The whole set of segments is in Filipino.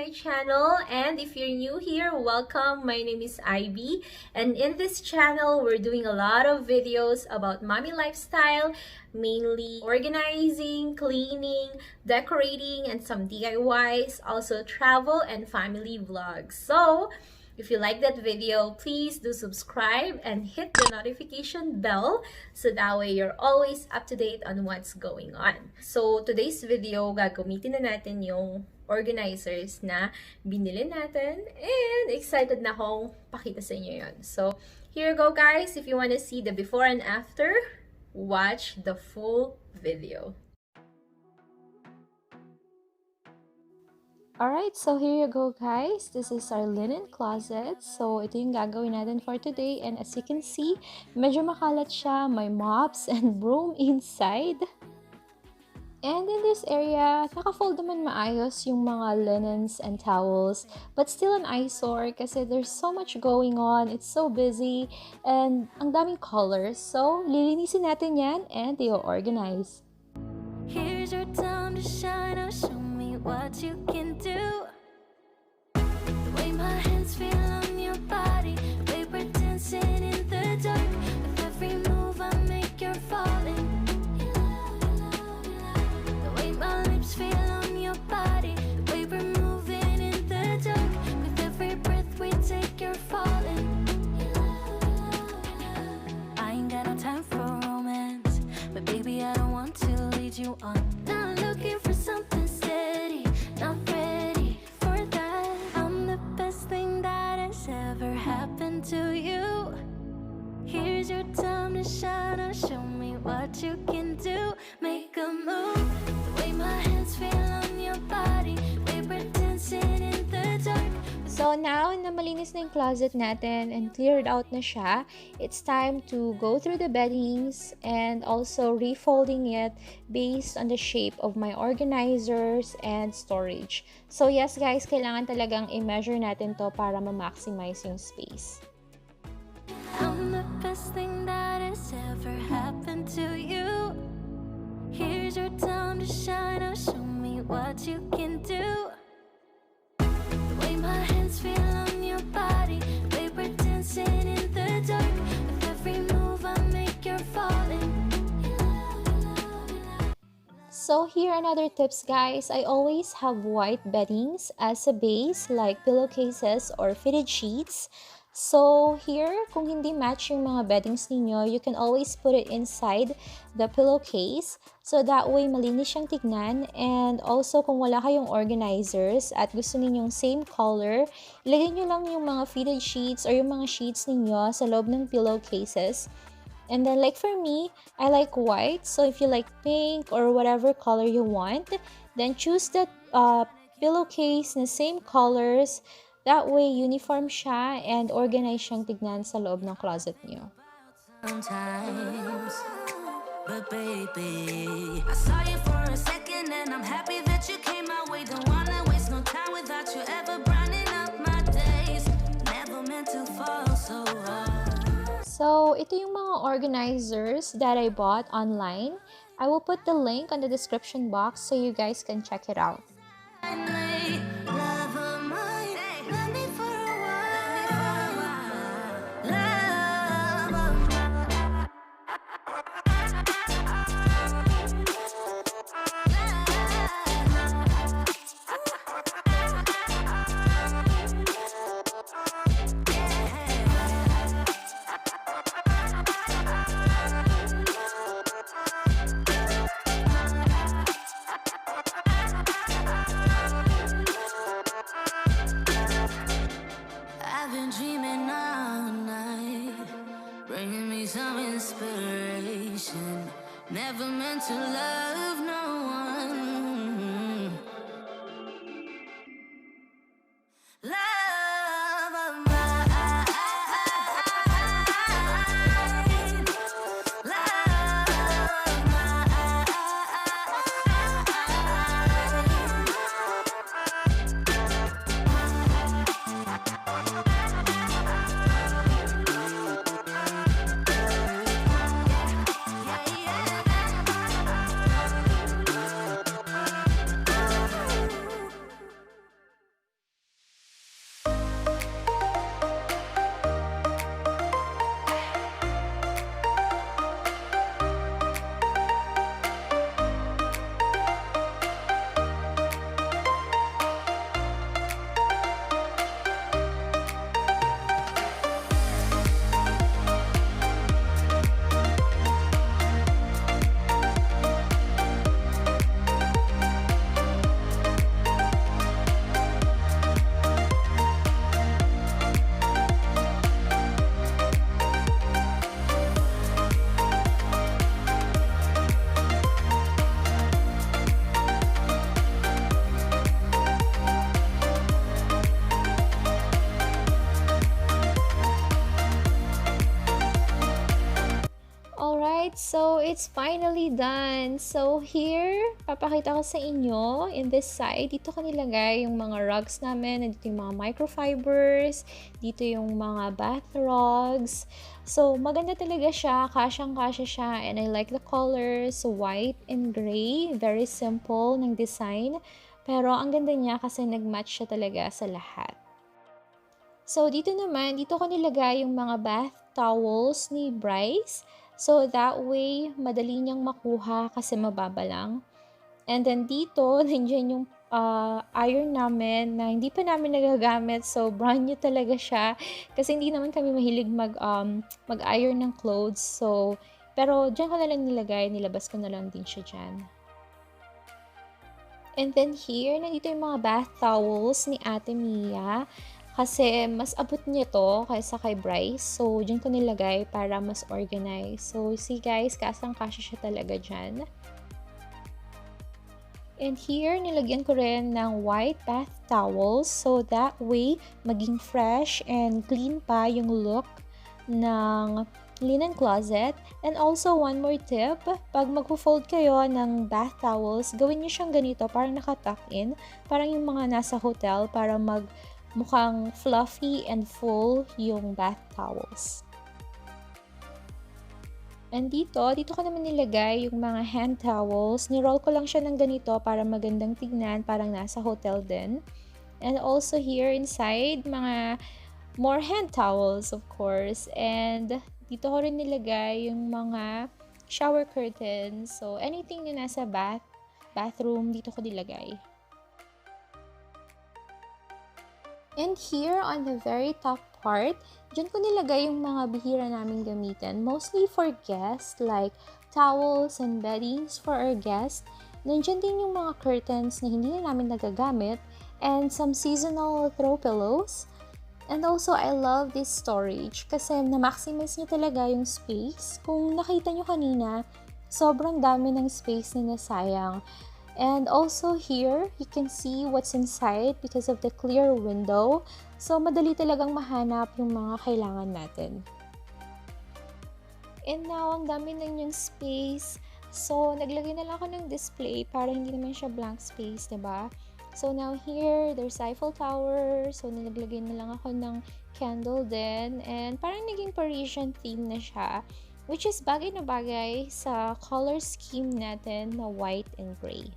my channel, and if you're new here, welcome. My name is Ibie, and in this channel we're doing a lot of videos about mommy lifestyle, mainly organizing, cleaning, decorating, and some DIYs, also travel and family vlogs. So if you like that video, please do subscribe and hit the notification bell so that way you're always up to date on what's going on. So today's video, gagamitin na natin yung organizers na binili natin, and excited na akong pakita sa inyo yun. So here you go guys. If you want to see the before and after, watch the full video. Alright, so here you go guys. This is our linen closet. So ito yung gagawin natin for today, and as you can see, medyo makalat siya. May mops and broom inside. And in this area, naka-fold naman maayos yung mga linens and towels, but still an eyesore kasi there's so much going on. It's so busy and ang daming colors. So lilinisin natin yan and i-organize. Here's your time to shine. Now show me what you can do. The way my hands feel on your body, we were dancing in the dark. With every move I make, you're falling. The way my lips feel on your body, the way we're moving in the dark. With every breath we take, you're falling. I ain't got no time for romance, but baby I don't want to lead you on. Not looking for something steady, not ready for that. I'm the best thing that has ever happened to you. Here's your time to shine. Now show me what you can do. Make a move. The way my hands feel on your body, we were dancing in the dark. So now na malinis na yung closet natin and cleared out na siya, it's time to go through the beddings and also refolding it based on the shape of my organizers and storage. So yes guys, kailangan talagang i-measure natin to para ma-maximize yung space. I'm the best thing that has ever happened to you. Here's your time to shine. Now show me what you can do. The way my hands feel on your body, we were dancing in the dark. With every move I make, you're falling. So here another tips guys, I always have white beddings as a base like pillowcases or fitted sheets. So here, kung hindi match yung mga beddings ninyo, you can always put it inside the pillowcase. So that way, malinis siyang tignan. And also, kung wala kayong organizers at gusto ninyong same color, ilagay nyo lang yung mga fitted sheets or yung mga sheets ninyo sa loob ng pillowcases. And then like for me, I like white. So if you like pink or whatever color you want, then choose that pillowcase na same colors. That way, uniform siya and organized siyang tignan sa loob ng closet niyo. Sometimes, but baby, I saw you for a second and I'm happy that you came my way. Don't wanna waste no time without you ever brightening up my days. Never meant to fall so hard. So, ito yung mga organizers that I bought online. I will put the link on the description box so you guys can check it out. Dreaming all night, bringing me some inspiration. Never meant to love no one. Love of mine. Love of mine. Alright, so it's finally done. So here, papakita ko sa inyo, in this side, dito ko nilagay yung mga rugs namin, dito yung mga microfibers, dito yung mga bath rugs. So maganda talaga siya, kasyang-kasya siya, and I like the colors, white and gray, very simple ng design. Pero ang ganda niya kasi nag-match siya talaga sa lahat. So dito naman, dito ko nilagay yung mga bath towels ni Bryce. So that way, madali niyang makuha kasi mababa lang. And then dito, nandiyan yung iron namin na hindi pa namin nagagamit. So brand new talaga siya. Kasi hindi naman kami mahilig mag-iron ng clothes. So, pero dyan ko na lang nilagay, nilabas ko na lang din siya dyan. And then here, nandito yung mga bath towels ni Ate Mia. Kasi mas abot niya to kaysa kay Bryce. So, dyan ko nilagay para mas organized. So, see guys, kasang-kasya siya talaga dyan. And here, nilagyan ko rin ng white bath towels. So, that way, maging fresh and clean pa yung look ng linen closet. And also, one more tip, pag mag-fold kayo ng bath towels, gawin niyo siyang ganito, parang naka-tuck in. Parang yung mga nasa hotel, para mukhang fluffy and full yung bath towels. And dito ko naman nilagay yung mga hand towels. Niroll ko lang siya ng ganito para magandang tignan, parang nasa hotel din. And also here inside, mga more hand towels of course. And dito ko rin nilagay yung mga shower curtains. So anything na nasa bathroom, dito ko nilagay. And here on the very top part, dyan ko nilagay yung mga bihira naming gamitin. Mostly for guests, like towels and beddings for our guests. Nandyan din yung mga curtains na hindi na namin nagagamit. And some seasonal throw pillows. And also, I love this storage kasi na-maximize niya talaga yung space. Kung nakita nyo kanina, sobrang dami ng space na nasayang. And also here, you can see what's inside because of the clear window. So, madali talagang mahanap yung mga kailangan natin. And now, ang dami na niyang space. So, naglagay na lang ako ng display para hindi naman siya blank space, diba? So, now here, there's Eiffel Tower. So, naglagay na lang ako ng candle din. And parang naging Parisian theme na siya. Which is bagay na bagay sa color scheme natin na white and gray.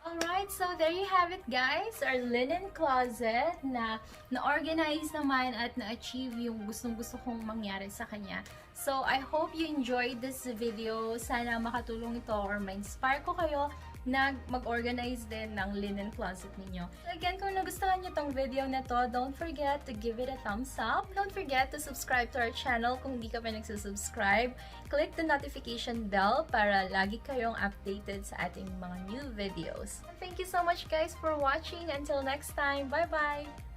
Alright, so there you have it guys, our linen closet na na-organize naman at na-achieve yung gustong-gusto kong mangyari sa kanya. So, I hope you enjoyed this video. Sana makatulong ito or ma-inspire ko kayo na mag-organize din ng linen closet ninyo. Again, kung nagustuhan nyo tong video na to, don't forget to give it a thumbs up. Don't forget to subscribe to our channel kung hindi ka pa nagsusubscribe. Click the notification bell para lagi kayong updated sa ating mga new videos. And thank you so much guys for watching. Until next time, bye-bye!